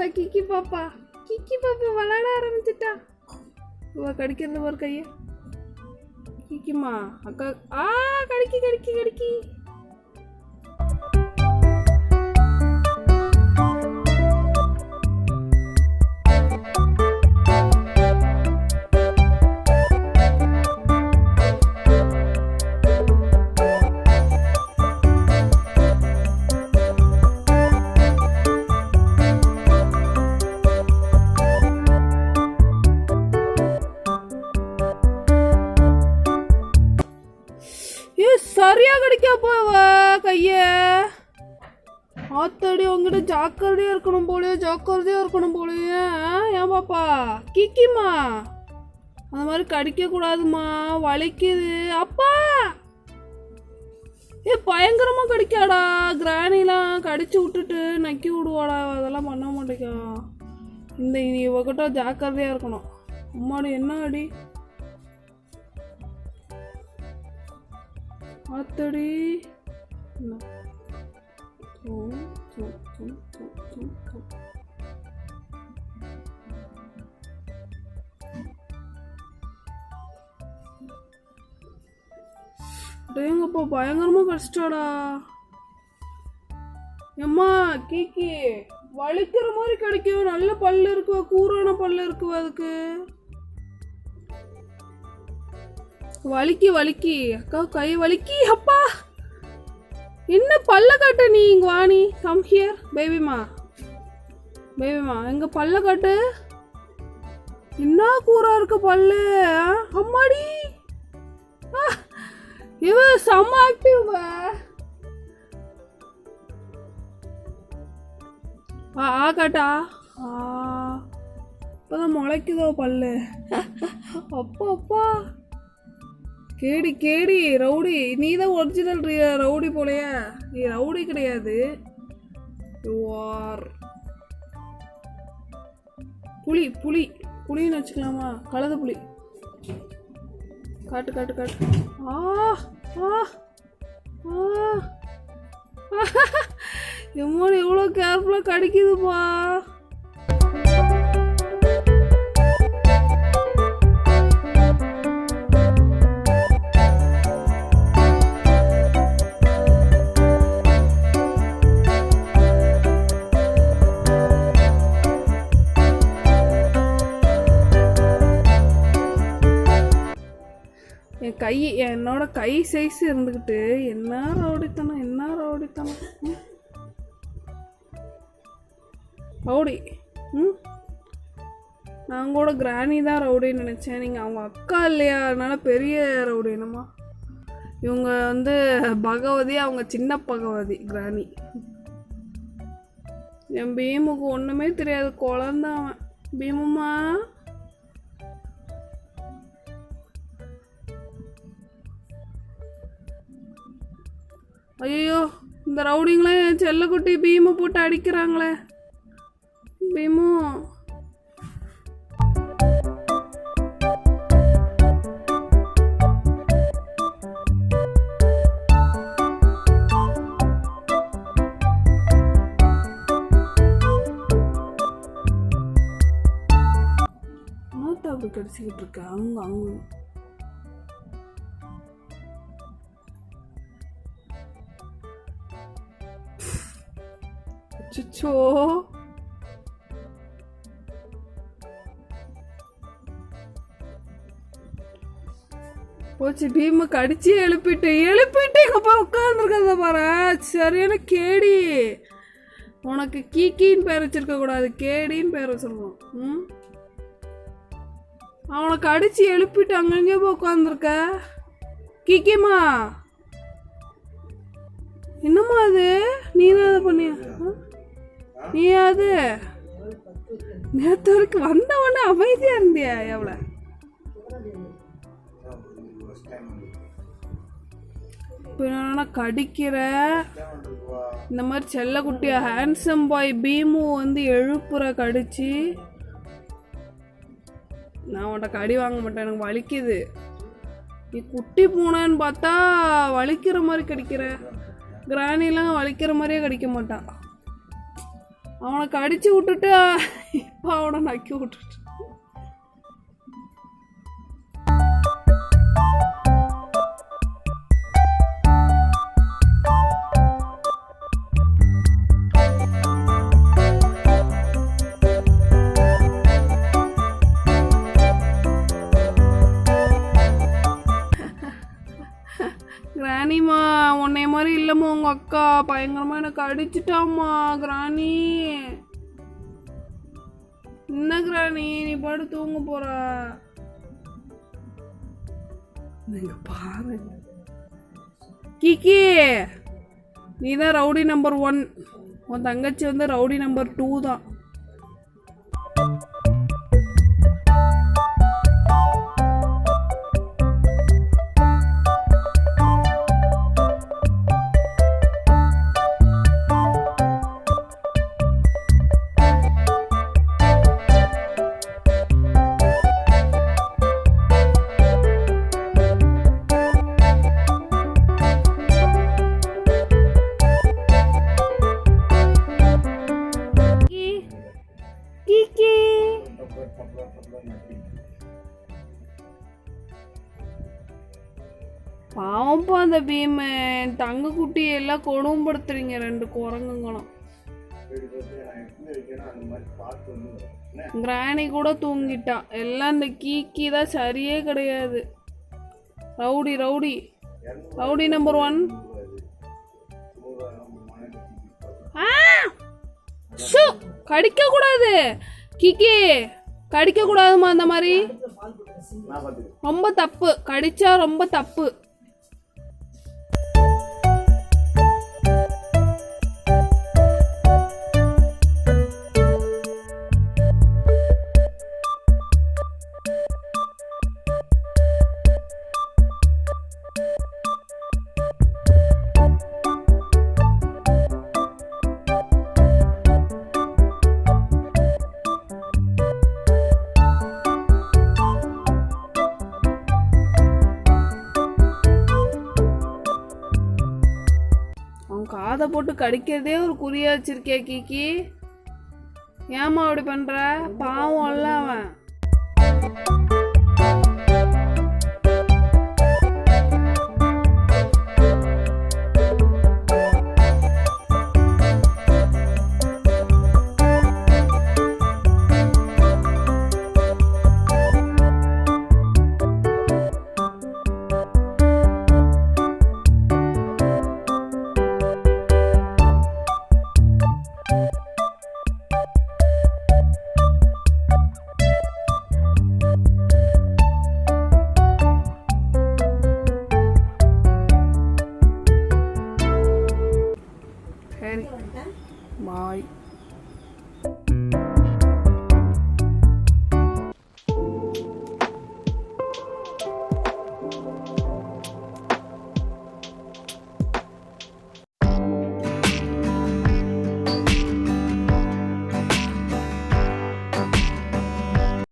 ஆரம்பிச்சிட்டா கிக்கி பாப்பா விளையாட ஆரம்பிச்சிட்டா. இவ கடிக்கிறது ஒரு கைய கிக்கிமா அக்கா. கடிக்கி. சரியா கடிக்க போவ கைய. ஆத்தடி உங்ககிட்ட ஜாக்கிரதையா இருக்கணும் போலயே. ஏன் பாப்பா கிக்கிமா அந்த மாதிரி கடிக்க கூடாதுமா, வலிக்குது. அப்பா பயங்கரமா கடிக்காடா. கிராணிலாம் கடிச்சு விட்டுட்டு நக்கி விடுவாடா. அதெல்லாம் பண்ண மாட்டேக்கா. இந்த இவகிட்ட ஜாக்கிரதையா இருக்கணும். அம்மாடி என்ன அடி ஆத்தடி. டேங்கப்பா பயங்கரமா கஷ்டடா. எம்மா கீக்கி வலிக்கிற மாதிரி கிடைக்கும். நல்ல பல்லு இருக்குவா, கூரான பல்லு இருக்குவா. அதுக்கு வலிக்கி அக்கா கை வலிக்கி. அப்பா என்ன பல்ல காட்டு. நீ இங்க வாணி கம் ஹியர் பேபிமா எங்க பல்ல காட்டு. என்ன கூரா இருக்கு பல்லு. அம்மாடி இவ செம்ம ஆக்டிவ். காட்டா. இப்பதான் முளைக்குதோ பல்லு. அப்பா கேடி ரவுடி. நீ தான் ஒரிஜினல் ரவுடி போலையா. நீ ரவுடி கிடையாது. புலின்னு வச்சுக்கலாமா. கலந்த புலி. காட்டு. எம்மாடி எவ்வளோ கேர்ஃபுல்லா கடிக்குதுப்பா. என்னோட கை சைஸ் இருந்துக்கிட்டு என்ன ரவுடித்தனம். ரவுடி. நான் கூட கிராணி தான் ரவுடின்னு நினச்சேன். நீங்கள் அவங்க அக்கா இல்லையா, அதனால பெரிய ரவுடி. என்னம்மா இவங்க பகவதி, அவங்க சின்ன பகவதி கிராணி. என் பீமுக்கு ஒன்றுமே தெரியாது, குழந்தை அவன். பீமுமா ஐயோ இந்த ரவுடிங்களே என் செல்லக்குட்டி பீமு போட்டு அடிக்கிறாங்களே. பீமு அப்படி கடிச்சிக்கிட்டு இருக்க. அங்க அச்சோ போச்சு. பீம கடிச்சு எழுப்பிட்டு இங்க போய் உட்காந்துருக்கத பாரு. சரியான கேடி. உனக்கு கீக்கின்னு பேர் வச்சிருக்க கூடாது, கேடின்னு பேர் வச்சிருக்கோம். அவனை கடிச்சு எழுப்பிட்டு அங்கங்கே போய் உட்காந்துருக்க. கிக்கிமா என்னம்மா அது? நீ தான் அதை பண்ணியா? நீ அது நேற்று வரைக்கும் வந்தவொடனே அமைதியா இருந்தியா? எவ்வளோ இப்போ கடிக்கிற இந்த மாதிரி செல்லக்குட்டியா ஹேண்ட்ஸம் பாய் பீமு எழுப்புற கடிச்சு. நான் உன்ட்ட கடி வாங்க மாட்டேன், எனக்கு வலிக்குது. நீ குட்டி பூனைன்னு பார்த்தா வலிக்கிற மாதிரி கடிக்கிற. கிராணிலாம் வலிக்கிற மாதிரியே கடிக்க மாட்டான். அவனை கடிச்சு விட்டுட்டு இப்போ அவனை நக்கி விட்டுட்டு. கிராணிமா உன்னைய மாதிரி இல்லைம்மா உங்கள் அக்கா பயங்கரமாக எனக்கு அடிச்சிட்டாம்மா கிராணி. என்ன கிராணி நீ பாடு தூங்க போற? நீங்க பாரு கிக்கி, நீ தான் ரவுடி நம்பர் 1. உன் தங்கச்சி வந்து ரவுடி நம்பர் 2 தான். பாவம்ப்பா அந்த பீமு, தங்க குட்டி எல்லாம் கொடுமைப்படுத்துறீங்க 2 குரங்குங்களும். கிராணி கூட தூங்கிட்டா. எல்லாம் இந்த கீக்கி தான் சரியே கிடையாது. Rowdy rowdy rowdy number 1. கடிக்க கூடாது கிக்கி, கடிக்க கூடாதுமா அந்த மாதிரி. ரொம்ப தப்பு, கடிச்சா ரொம்ப தப்பு. காதை போட்டு கடிக்கிறதே ஒரு குறியா வச்சிருக்கே கீக்கி. ஏமா அப்படி பண்ற? பாவம் இல்ல அவன்.